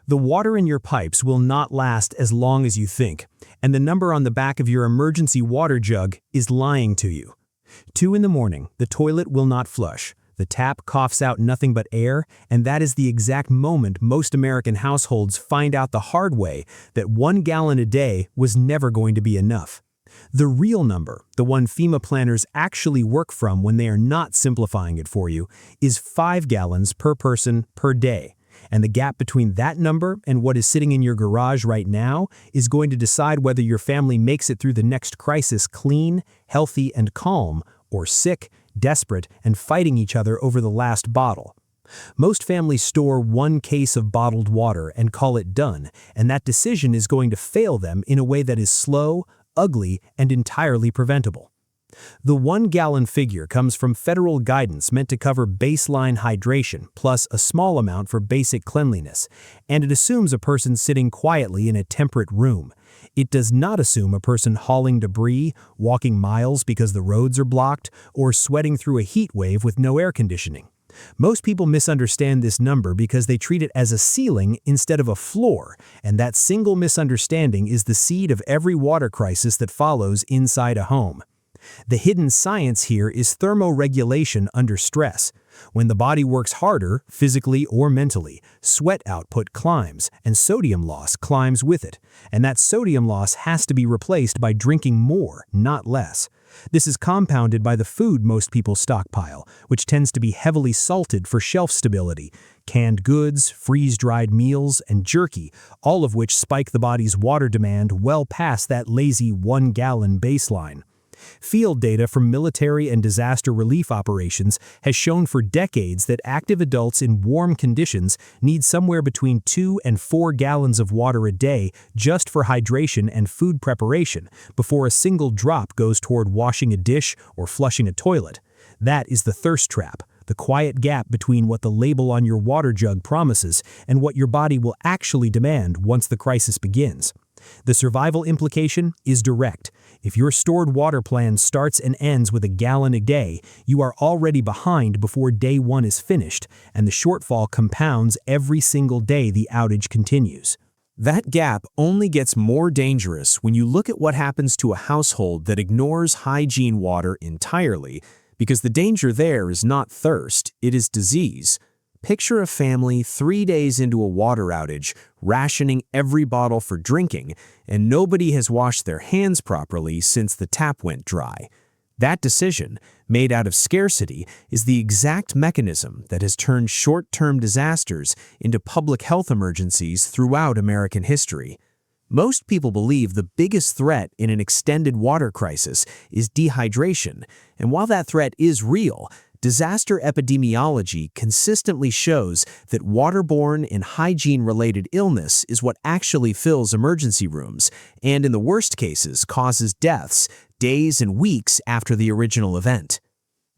The water in your pipes will not last as long as you think, and the number on the back of your emergency water jug is lying to you. 2 in the morning, the toilet will not flush. The tap coughs out nothing but air, and that is the exact moment most American households find out the hard way that 1 gallon a day was never going to be enough. The real number, the one FEMA planners actually work from when they are not simplifying it for you, is 5 gallons per person per day. And the gap between that number and what is sitting in your garage right now is going to decide whether your family makes it through the next crisis clean, healthy, and calm, or sick, desperate, and fighting each other over the last bottle. Most families store 1 case of bottled water and call it done, and that decision is going to fail them in a way that is slow, ugly, and entirely preventable. The 1-gallon figure comes from federal guidance meant to cover baseline hydration plus a small amount for basic cleanliness, and it assumes a person sitting quietly in a temperate room. It does not assume a person hauling debris, walking miles because the roads are blocked, or sweating through a heat wave with no air conditioning. Most people misunderstand this number because they treat it as a ceiling instead of a floor, and that single misunderstanding is the seed of every water crisis that follows inside a home. The hidden science here is thermoregulation under stress. When the body works harder, physically or mentally, sweat output climbs and sodium loss climbs with it, and that sodium loss has to be replaced by drinking more, not less. This is compounded by the food most people stockpile, which tends to be heavily salted for shelf stability. Canned goods, freeze-dried meals, and jerky, all of which spike the body's water demand well past that lazy 1-gallon baseline. Field data from military and disaster relief operations has shown for decades that active adults in warm conditions need somewhere between 2 and 4 gallons of water a day just for hydration and food preparation before a single drop goes toward washing a dish or flushing a toilet. That is the thirst trap, the quiet gap between what the label on your water jug promises and what your body will actually demand once the crisis begins. The survival implication is direct. If your stored water plan starts and ends with 1 gallon a day, you are already behind before day 1 is finished, and the shortfall compounds every single day the outage continues. That gap only gets more dangerous when you look at what happens to a household that ignores hygiene water entirely, because the danger there is not thirst, it is disease. Picture a family 3 days into a water outage, rationing every bottle for drinking, and nobody has washed their hands properly since the tap went dry. That decision, made out of scarcity, is the exact mechanism that has turned short-term disasters into public health emergencies throughout American history. Most people believe the biggest threat in an extended water crisis is dehydration, and while that threat is real, disaster epidemiology consistently shows that waterborne and hygiene-related illness is what actually fills emergency rooms, and in the worst cases causes deaths days and weeks after the original event.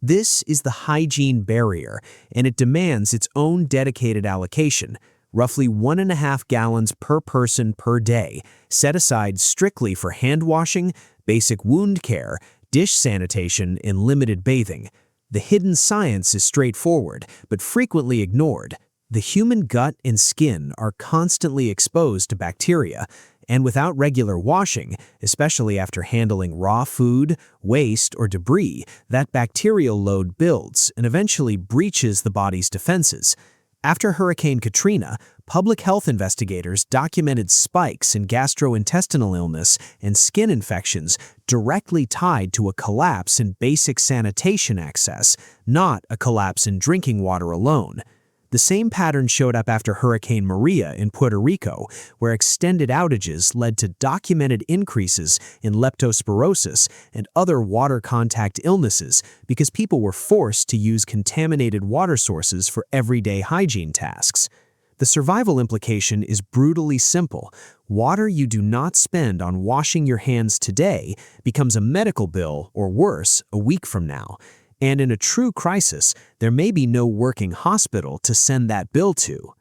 This is the hygiene barrier, and it demands its own dedicated allocation, roughly 1.5 gallons per person per day, set aside strictly for hand washing, basic wound care, dish sanitation, and limited bathing. The hidden science is straightforward, but frequently ignored. The human gut and skin are constantly exposed to bacteria, and without regular washing, especially after handling raw food, waste, or debris, that bacterial load builds and eventually breaches the body's defenses. After Hurricane Katrina, public health investigators documented spikes in gastrointestinal illness and skin infections directly tied to a collapse in basic sanitation access, not a collapse in drinking water alone. The same pattern showed up after Hurricane Maria in Puerto Rico, where extended outages led to documented increases in leptospirosis and other water contact illnesses because people were forced to use contaminated water sources for everyday hygiene tasks. The survival implication is brutally simple. Water you do not spend on washing your hands today becomes a medical bill, or worse, a week from now. And in a true crisis, there may be no working hospital to send that bill to.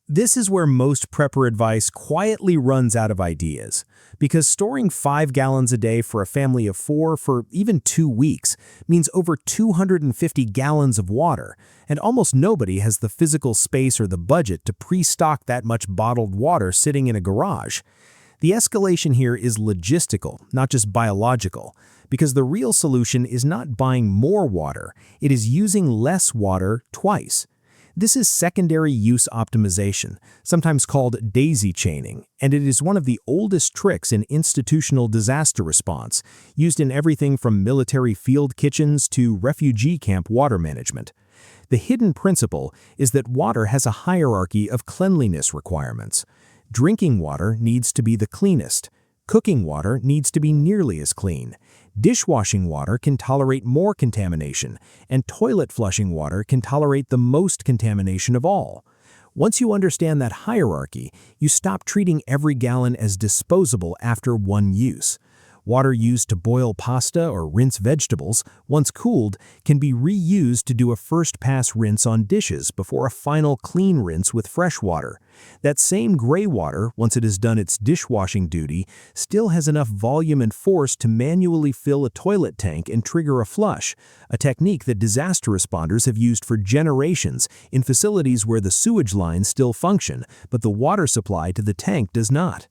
This is where most prepper advice quietly runs out of ideas, because storing 5 gallons a day for a family of 4 for even 2 weeks means over 250 gallons of water, and almost nobody has the physical space or the budget to pre-stock that much bottled water sitting in a garage. The escalation here is logistical, not just biological, because the real solution is not buying more water, it is using less water twice. This is secondary use optimization, sometimes called daisy chaining, and it is one of the oldest tricks in institutional disaster response, used in everything from military field kitchens to refugee camp water management. The hidden principle is that water has a hierarchy of cleanliness requirements. Drinking water needs to be the cleanest. Cooking water needs to be nearly as clean. Dishwashing water can tolerate more contamination, and toilet flushing water can tolerate the most contamination of all. Once you understand that hierarchy, you stop treating every gallon as disposable after one use. Water used to boil pasta or rinse vegetables, once cooled, can be reused to do a first-pass rinse on dishes before a final clean rinse with fresh water. That same gray water, once it has done its dishwashing duty, still has enough volume and force to manually fill a toilet tank and trigger a flush, a technique that disaster responders have used for generations in facilities where the sewage lines still function, but the water supply to the tank does not.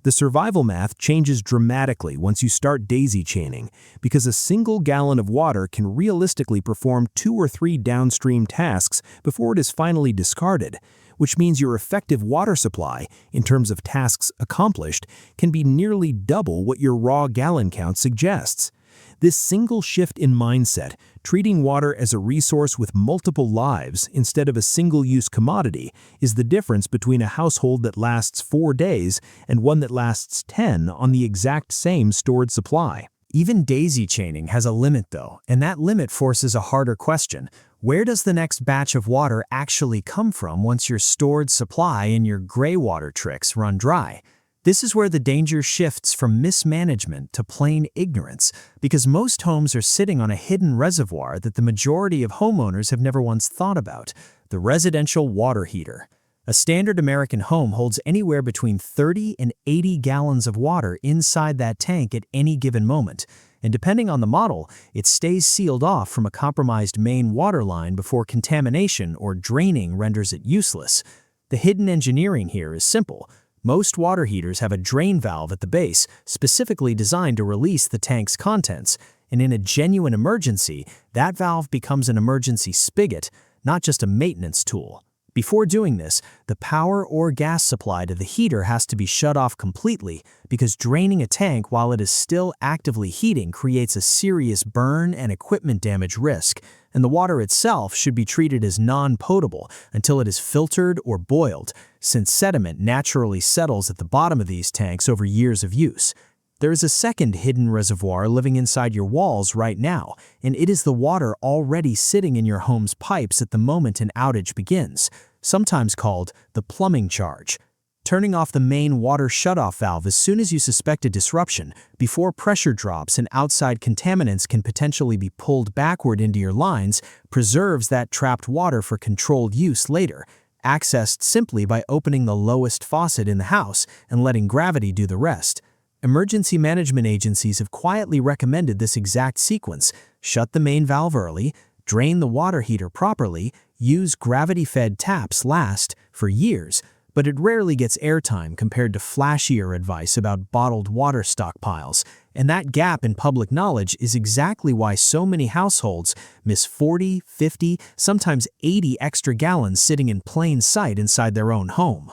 The survival math changes dramatically once you start daisy chaining, because a single gallon of water can realistically perform 2 or 3 downstream tasks before it is finally discarded, which means your effective water supply, in terms of tasks accomplished, can be nearly double what your raw gallon count suggests. This single shift in mindset, treating water as a resource with multiple lives instead of a single-use commodity, is the difference between a household that lasts 4 days and one that lasts 10 on the exact same stored supply. Even daisy chaining has a limit though, and that limit forces a harder question. Where does the next batch of water actually come from once your stored supply and your greywater tricks run dry? This is where the danger shifts from mismanagement to plain ignorance, because most homes are sitting on a hidden reservoir that the majority of homeowners have never once thought about: the residential water heater. A standard American home holds anywhere between 30 and 80 gallons of water inside that tank at any given moment, and depending on the model, it stays sealed off from a compromised main water line before contamination or draining renders it useless. The hidden engineering here is simple. Most water heaters have a drain valve at the base, specifically designed to release the tank's contents, and in a genuine emergency, that valve becomes an emergency spigot, not just a maintenance tool. Before doing this, the power or gas supply to the heater has to be shut off completely, because draining a tank while it is still actively heating creates a serious burn and equipment damage risk, and the water itself should be treated as non-potable until it is filtered or boiled, since sediment naturally settles at the bottom of these tanks over years of use. There is a second hidden reservoir living inside your walls right now, and it is the water already sitting in your home's pipes at the moment an outage begins, sometimes called the plumbing charge. Turning off the main water shutoff valve as soon as you suspect a disruption, before pressure drops and outside contaminants can potentially be pulled backward into your lines, preserves that trapped water for controlled use later, accessed simply by opening the lowest faucet in the house and letting gravity do the rest. Emergency management agencies have quietly recommended this exact sequence: shut the main valve early, drain the water heater properly, use gravity-fed taps last for years, but it rarely gets airtime compared to flashier advice about bottled water stockpiles, and that gap in public knowledge is exactly why so many households miss 40, 50, sometimes 80 extra gallons sitting in plain sight inside their own home.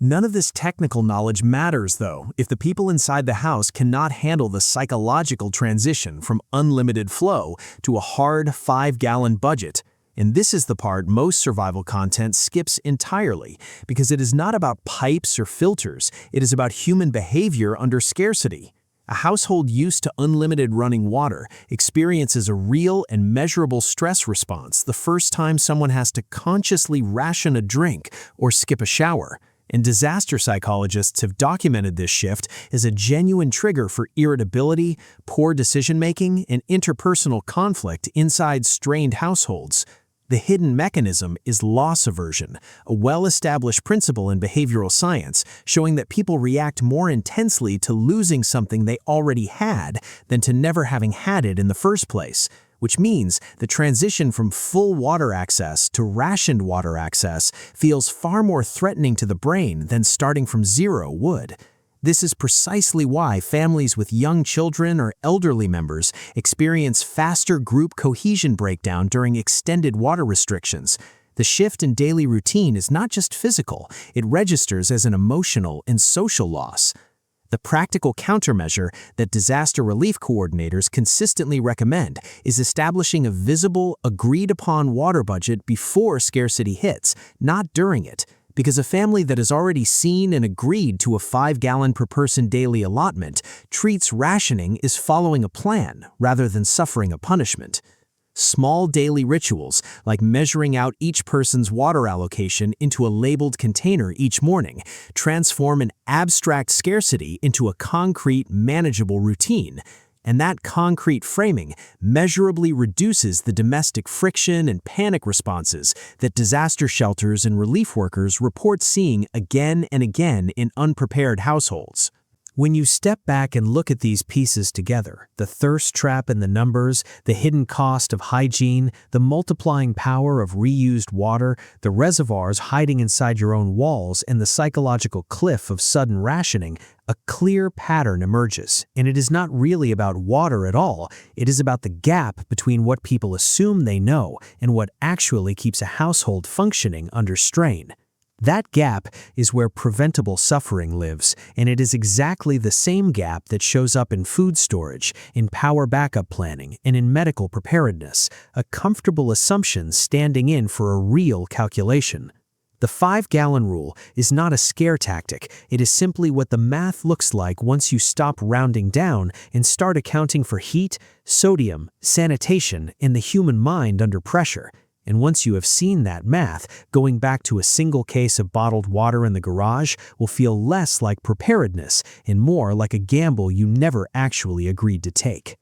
None of this technical knowledge matters, though, if the people inside the house cannot handle the psychological transition from unlimited flow to a hard 5-gallon budget. And this is the part most survival content skips entirely, because it is not about pipes or filters, it is about human behavior under scarcity. A household used to unlimited running water experiences a real and measurable stress response the first time someone has to consciously ration a drink or skip a shower. And disaster psychologists have documented this shift as a genuine trigger for irritability, poor decision-making, and interpersonal conflict inside strained households. The hidden mechanism is loss aversion, a well-established principle in behavioral science showing that people react more intensely to losing something they already had than to never having had it in the first place, which means the transition from full water access to rationed water access feels far more threatening to the brain than starting from zero would. This is precisely why families with young children or elderly members experience faster group cohesion breakdown during extended water restrictions. The shift in daily routine is not just physical, it registers as an emotional and social loss. The practical countermeasure that disaster relief coordinators consistently recommend is establishing a visible, agreed-upon water budget before scarcity hits, not during it. Because a family that has already seen and agreed to a 5-gallon per person daily allotment treats rationing as following a plan rather than suffering a punishment. Small daily rituals, like measuring out each person's water allocation into a labeled container each morning, transform an abstract scarcity into a concrete, manageable routine. And that concrete framing measurably reduces the domestic friction and panic responses that disaster shelters and relief workers report seeing again and again in unprepared households. When you step back and look at these pieces together, the thirst trap in the numbers, the hidden cost of hygiene, the multiplying power of reused water, the reservoirs hiding inside your own walls, and the psychological cliff of sudden rationing, a clear pattern emerges. And it is not really about water at all. It is about the gap between what people assume they know and what actually keeps a household functioning under strain. That gap is where preventable suffering lives, and it is exactly the same gap that shows up in food storage, in power backup planning, and in medical preparedness, a comfortable assumption standing in for a real calculation. The 5-gallon rule is not a scare tactic, it is simply what the math looks like once you stop rounding down and start accounting for heat, sodium, sanitation, and the human mind under pressure. And once you have seen that math, going back to a single case of bottled water in the garage will feel less like preparedness and more like a gamble you never actually agreed to take.